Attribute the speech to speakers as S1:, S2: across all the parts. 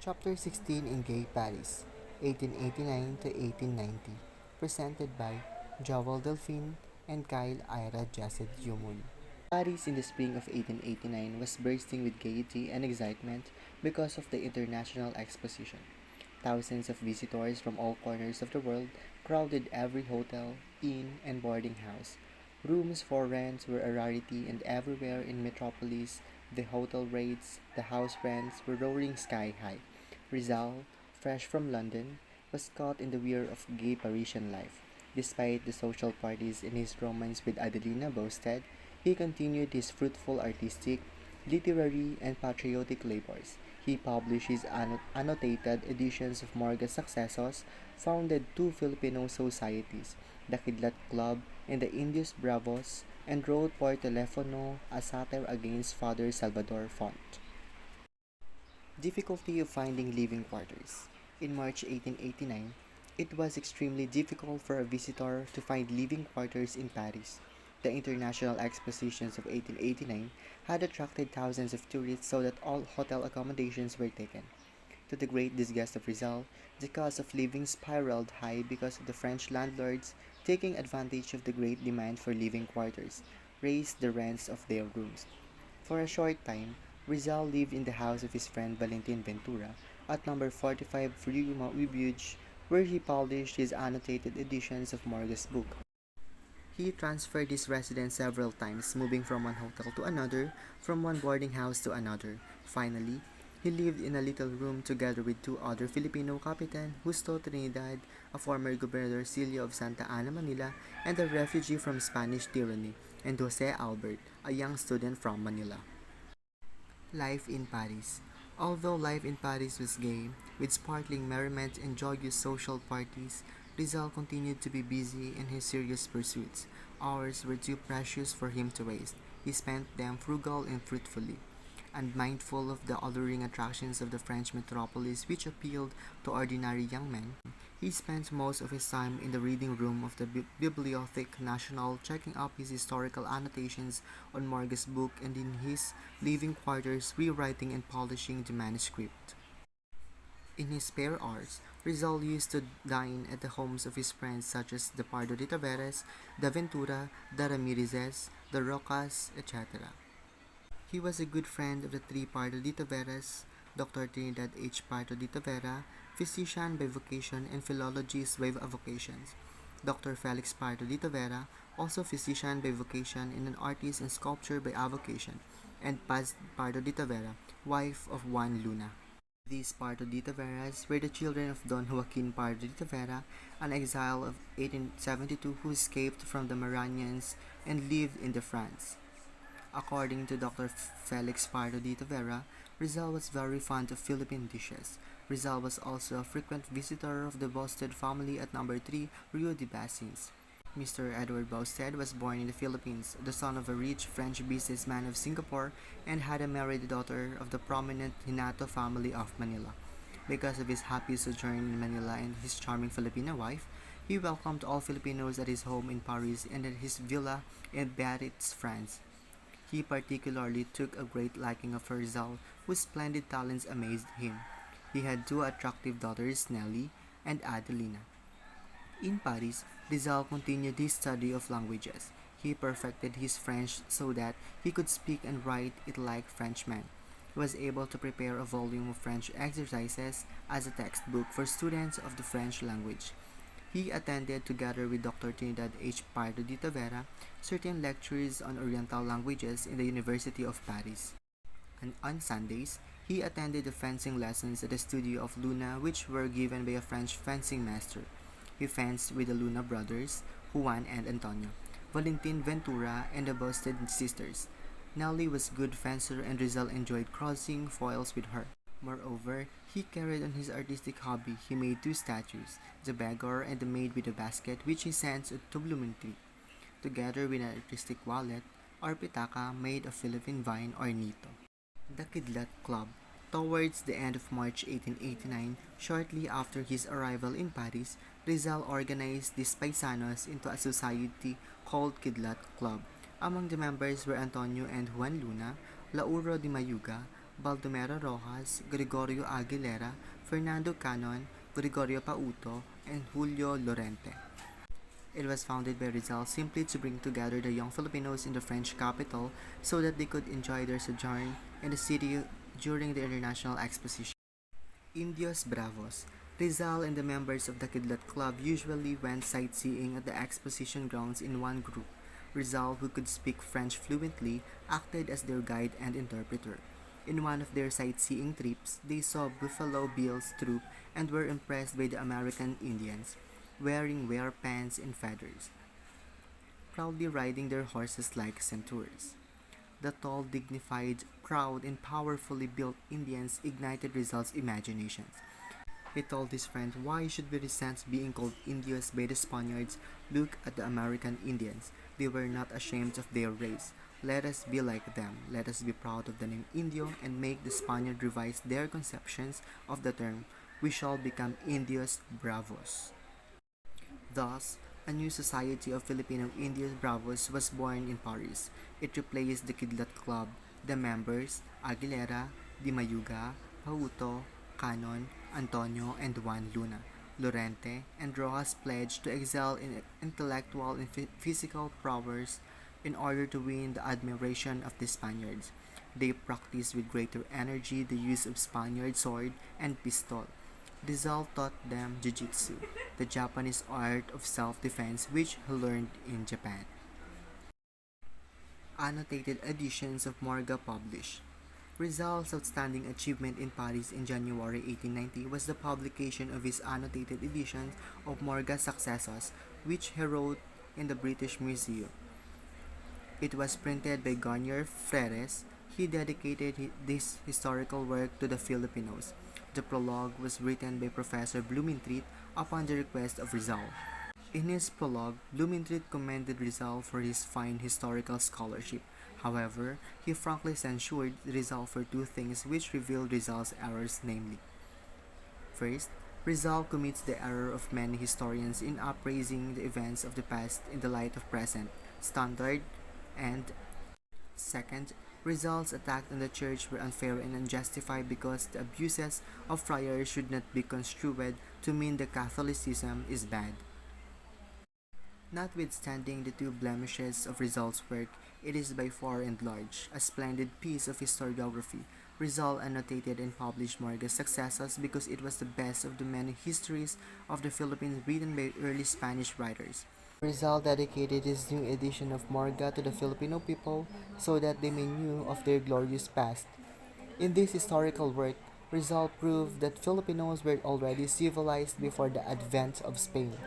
S1: Chapter 16 in Gay Paris, 1889 to 1890, presented by Joel Delphine and Kyle Ira Jacet Yumul. Paris in the spring of 1889 was bursting with gaiety and excitement because of the International Exposition. Thousands of visitors from all corners of the world crowded every hotel, inn, and boarding house. Rooms for rent were a rarity, and everywhere in Metropolis, the hotel rates, the house rents were roaring sky high. Rizal, fresh from London, was caught in the whir of gay Parisian life. Despite the social parties and his romance with Adelina boasted, he continued his fruitful artistic, literary, and patriotic labors. He published his annotated editions of Morga's successos, founded two Filipino societies, the Kidlat Club and the Indios Bravos, and wrote Por Telefono, a satire against Father Salvador Font. Difficulty of finding living quarters. In March 1889, it was extremely difficult for a visitor to find living quarters in Paris. The international expositions of 1889 had attracted thousands of tourists so that all hotel accommodations were taken. To the great disgust of Rizal, the cost of living spiraled high because of the French landlords, taking advantage of the great demand for living quarters, raised the rents of their rooms. For a short time, Rizal lived in the house of his friend Valentin Ventura at number 45 Rue Maubeuge, where he published his annotated editions of Morga's book. He transferred his residence several times, moving from one hotel to another, from one boarding house to another. Finally, he lived in a little room together with two other Filipino captain, Justo Trinidad, a former gobernadorcillo of Santa Ana, Manila, and a refugee from Spanish tyranny, and Jose Albert, a young student from Manila. Life in Paris. Although life in Paris was gay, with sparkling merriment and joyous social parties, Rizal continued to be busy in his serious pursuits. Hours were too precious for him to waste. He spent them frugal and fruitfully, and mindful of the alluring attractions of the French metropolis which appealed to ordinary young men. He spent most of his time in the reading room of the Bibliothèque Nationale, checking up his historical annotations on Morga's book, and in his living quarters rewriting and polishing the manuscript. In his spare hours, Rizal used to dine at the homes of his friends such as the Pardo de Taveras, the Ventura, the Ramirezes, the Rocas, etc. He was a good friend of the three Pardo de Taveras, Dr. Trinidad H. Pardo de Tavera, physician by vocation and philologist by vocation; Dr. Felix Pardo de Tavera, also physician by vocation and an artist and sculptor by avocation; and Paz Pardo de Tavera, wife of Juan Luna. These Pardo de Taveras were the children of Don Joaquin Pardo de Tavera, an exile of 1872 who escaped from the Maranians and lived in the France. According to Dr. Felix Pardo de Tavera, Rizal was very fond of Philippine dishes. Rizal was also a frequent visitor of the Bosted family at number 3 Rio de Bassins. Mr. Edward Bosted was born in the Philippines, the son of a rich French businessman of Singapore, and had a married daughter of the prominent Hinato family of Manila. Because of his happy sojourn in Manila and his charming Filipina wife, he welcomed all Filipinos at his home in Paris and at his villa in Biarritz, France. He particularly took a great liking of Rizal, whose splendid talents amazed him. He had two attractive daughters, Nelly and Adelina. In Paris, Rizal continued his study of languages. He perfected his French so that he could speak and write it like Frenchmen. He was able to prepare a volume of French exercises as a textbook for students of the French language. He attended, together with Dr. Trinidad H. Pardo de Tavera, certain lectures on Oriental languages in the University of Paris. And on Sundays, he attended the fencing lessons at the studio of Luna, which were given by a French fencing master. He fenced with the Luna brothers, Juan and Antonio, Valentin Ventura, and the Bosted sisters. Nelly was a good fencer, and Rizal enjoyed crossing foils with her. Moreover, he carried on his artistic hobby. He made two statues, the beggar and the maid with a basket, which he sent to Blumentritt, together with an artistic wallet, or pitaka made of Philippine vine or nito. The Kidlat Club. Towards the end of March 1889, shortly after his arrival in Paris, Rizal organized these paisanos into a society called Kidlat Club. Among the members were Antonio and Juan Luna, Lauro de Mayuga, Baldomero Rojas, Gregorio Aguilera, Fernando Canon, Gregorio Pauto, and Julio Lorente. It was founded by Rizal simply to bring together the young Filipinos in the French capital so that they could enjoy their sojourn in the city during the International Exposition. Indios Bravos. Rizal and the members of the Kidlat Club usually went sightseeing at the exposition grounds in one group. Rizal, who could speak French fluently, acted as their guide and interpreter. In one of their sightseeing trips, they saw Buffalo Bill's troop and were impressed by the American Indians, wearing wear pants and feathers, proudly riding their horses like centaurs. The tall, dignified, proud, and powerfully built Indians ignited Rizal's imaginations. He told his friend, "Why should we resent being called Indios by the Spaniards? Look at the American Indians. They were not ashamed of their race. Let us be like them. Let us be proud of the name Indio and make the Spaniard revise their conceptions of the term. We shall become Indios Bravos." Thus, a new society of Filipino Indian Bravos was born in Paris. It replaced the Kidlat Club. The members, Aguilera, Di Mayuga, Pauto, Canon, Antonio, and Juan Luna, Lorente, and Rojas pledged to excel in intellectual and physical prowess in order to win the admiration of the Spaniards. They practiced with greater energy the use of Spaniard sword and pistol. Rizal taught them jiu-jitsu, the Japanese art of self-defense which he learned in Japan. Annotated editions of Morga published. Rizal's outstanding achievement in Paris in January 1890 was the publication of his annotated edition of Morga's Successos, which he wrote in the British Museum. It was printed by Garnier Freres. He dedicated this historical work to the Filipinos. The prologue was written by Professor Blumentritt upon the request of Rizal. In his prologue, Blumentritt commended Rizal for his fine historical scholarship. However, he frankly censured Rizal for two things which revealed Rizal's errors, namely: first, Rizal commits the error of many historians in appraising the events of the past in the light of present standard, and second, Rizal's attack on the church were unfair and unjustified because the abuses of friars should not be construed to mean that Catholicism is bad. Notwithstanding the two blemishes of Rizal's work, it is by far and large a splendid piece of historiography. Rizal annotated and published Morga's Successos because it was the best of the many histories of the Philippines written by early Spanish writers. Rizal dedicated his new edition of Morga to the Filipino people so that they may know of their glorious past. In this historical work, Rizal proved that Filipinos were already civilized before the advent of Spain.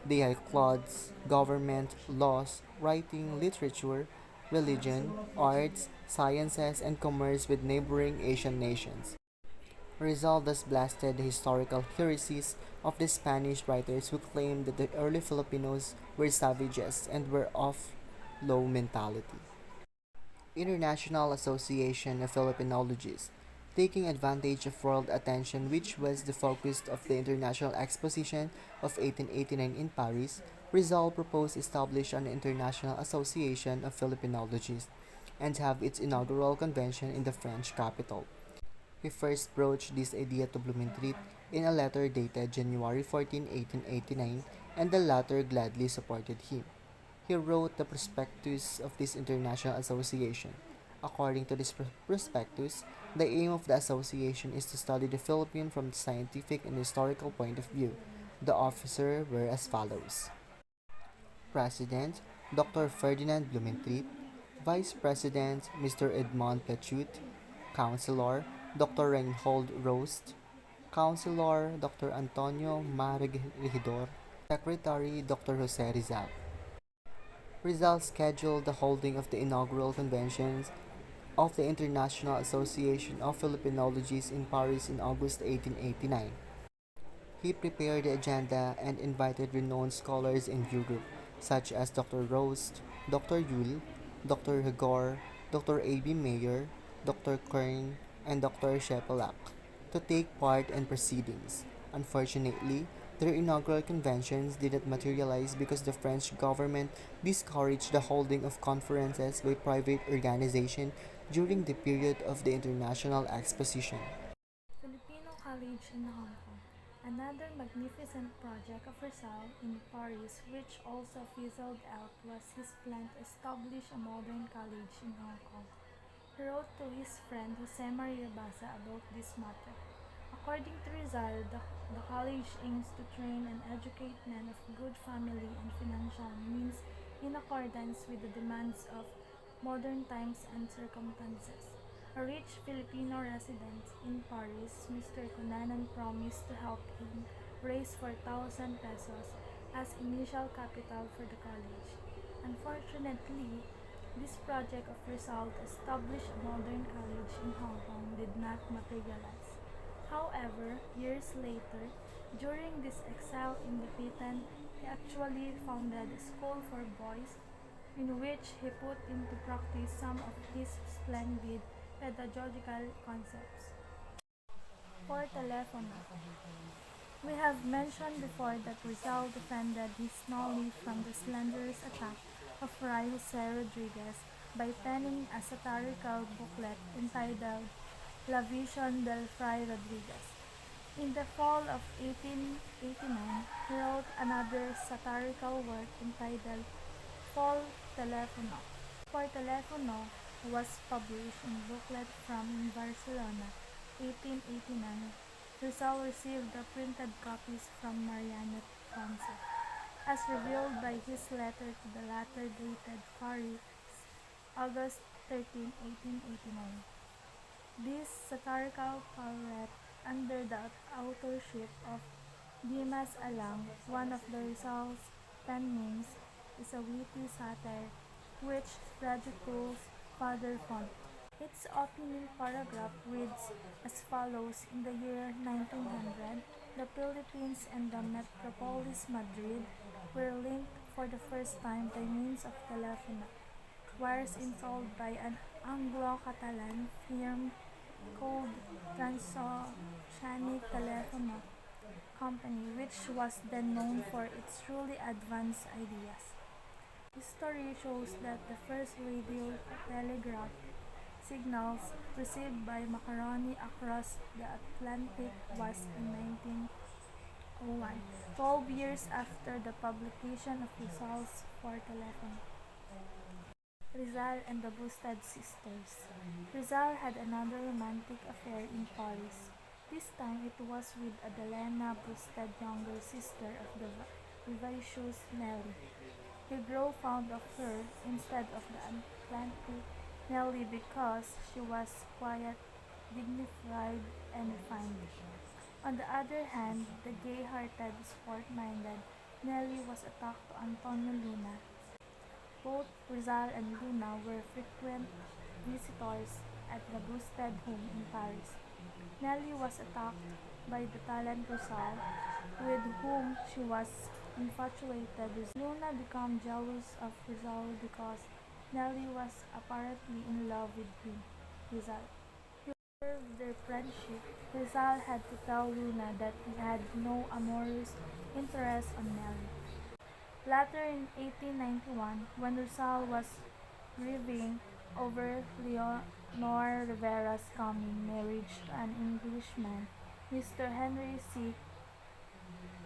S1: They had clothes, government, laws, writing, literature, religion, arts, sciences, and commerce with neighboring Asian nations. Rizal thus blasted the historical heresies of the Spanish writers who claimed that the early Filipinos were savages and were of low mentality. International Association of Filipinologists. Taking advantage of world attention, which was the focus of the International Exposition of 1889 in Paris, Rizal proposed establish an International Association of Filipinologists and have its inaugural convention in the French capital. He first broached this idea to Blumentritt in a letter dated January 14, 1889, and the latter gladly supported him. He wrote the prospectus of this international association. According to this prospectus, the aim of the association is to study the Philippines from the scientific and historical point of view. The officers were as follows: President, Dr. Ferdinand Blumentritt; Vice President, Mr. Edmond Pechut; Councilor, Dr. Reinhold Rost; Councilor, Dr. Antonio Regidor; Secretary, Dr. Jose Rizal. Rizal scheduled the holding of the inaugural conventions of the International Association of Filipinologists in Paris in August 1889. He prepared the agenda and invited renowned scholars in Europe, such as Dr. Rost, Dr. Yule, Dr. Hagor, Dr. A.B. Mayer, Dr. Kern, and Dr. Shepelak, to take part in proceedings. Unfortunately, their inaugural conventions did not materialize because the French government discouraged the holding of conferences by private organizations during the period of the International Exposition.
S2: Filipino College in Hong Kong. Another magnificent project of Rizal in Paris, which also fizzled out, was his plan to establish a modern college in Hong Kong. He wrote to his friend Jose Maria Basa about this matter. According to Rizal, the college aims to train and educate men of good family and financial means in accordance with the demands of modern times and circumstances. A rich Filipino resident in Paris, Mr. Conanan promised to help him raise 4,000 pesos as initial capital for the college. Unfortunately, this project of Rizal to establish a modern college in Hong Kong did not materialize. However, years later, during this exile in the Pitan, he actually founded a school for boys in which he put into practice some of his splendid pedagogical concepts. For telephone, we have mentioned before that Rizal defended his knowledge from the slanderous attack of Fray Jose Rodriguez by penning a satirical booklet entitled La Vision del Fray Rodriguez. In the fall of 1889, he wrote another satirical work entitled For Telefono. For Telefono was published in booklet from Barcelona, 1889. Rizal received the printed copies from Mariano Ponce, as revealed by his letter to the latter dated Paris, August 13, 1889. This satirical pamphlet, under the authorship of Dimas Alang, one of the Rizal's pen names, is a witty satire which ridicules Father Font. Its opening paragraph reads as follows: In the year 1900, the Philippines and the metropolis Madrid were linked for the first time by means of telephone wires installed by an Anglo-Catalan firm called Transoceanic Telephone Company, which was then known for its truly advanced ideas. History shows that the first radio telegraph signals received by Macaroni across the Atlantic was in 1901, 12 years after the publication of Rizal's For Telephone. Rizal and the Busted Sisters. Rizal had another romantic affair in Paris. This time it was with Adelena Busted, younger sister of the vivacious Nelly. He grew fond of her instead of the Atlantic Nelly because she was quiet, dignified, and refined. On the other hand, the gay-hearted, sport-minded Nelly was attached to Antonio Luna. Both Rizal and Luna were frequent visitors at the Busted home in Paris. Nelly was attacked by the talent Rizal, with whom she was infatuated. Luna became jealous of Rizal because Nelly was apparently in love with Rizal. To preserve their friendship, Rizal had to tell Luna that he had no amorous interest on Nelly. Later in 1891, when Rizal was grieving over Leonor Rivera's coming marriage to an Englishman, Mr. Henry C.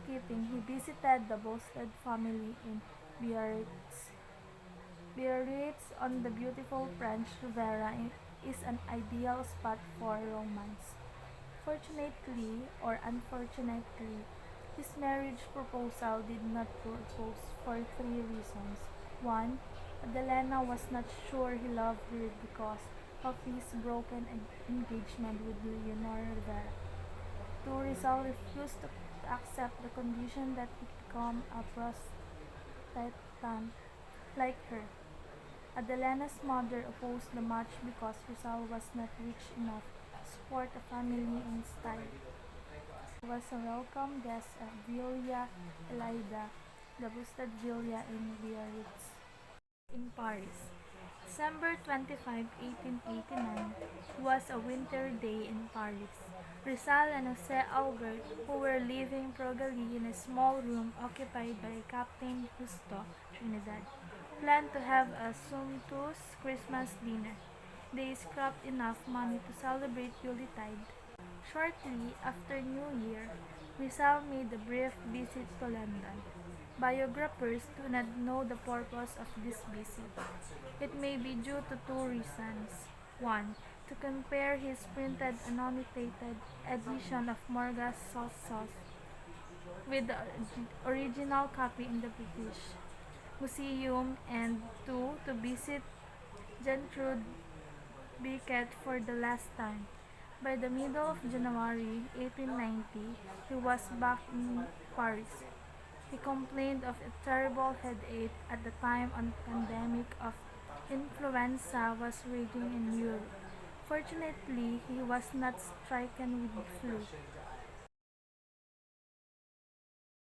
S2: Keating, he visited the Busted family in Biarritz. Biarritz on the beautiful French Riviera is an ideal spot for romance. Fortunately or unfortunately, his marriage proposal did not propose for three reasons. One, Adelena was not sure he loved her because of his broken engagement with Leonor Rivera. Two, Rizal refused to accept the condition that he become a prostitute like her. Adelena's mother opposed the match because Rizal was not rich enough to support a family in style. He was a welcome guest at Villa Elida, the Busted Villa in Biarritz. In Paris, December 25, 1889, was a winter day in Paris. Rizal and Jose Albert, who were living frugally in a small room occupied by Captain Justo Trinidad, planned to have a sumptuous Christmas dinner. they scrapped enough money to celebrate Yuletide. Shortly after New Year, Rizal made a brief visit to London. Biographers do not know the purpose of this visit. It may be due to two reasons. One, to compare his printed annotated edition of Morga's Sauce with the original copy in the British Museum, and two, to visit Gertrude Beckett for the last time. By the middle of January 1890, he was back in Paris. He complained of a terrible headache at the time a pandemic of influenza was raging in Europe. Fortunately, he was not stricken with flu.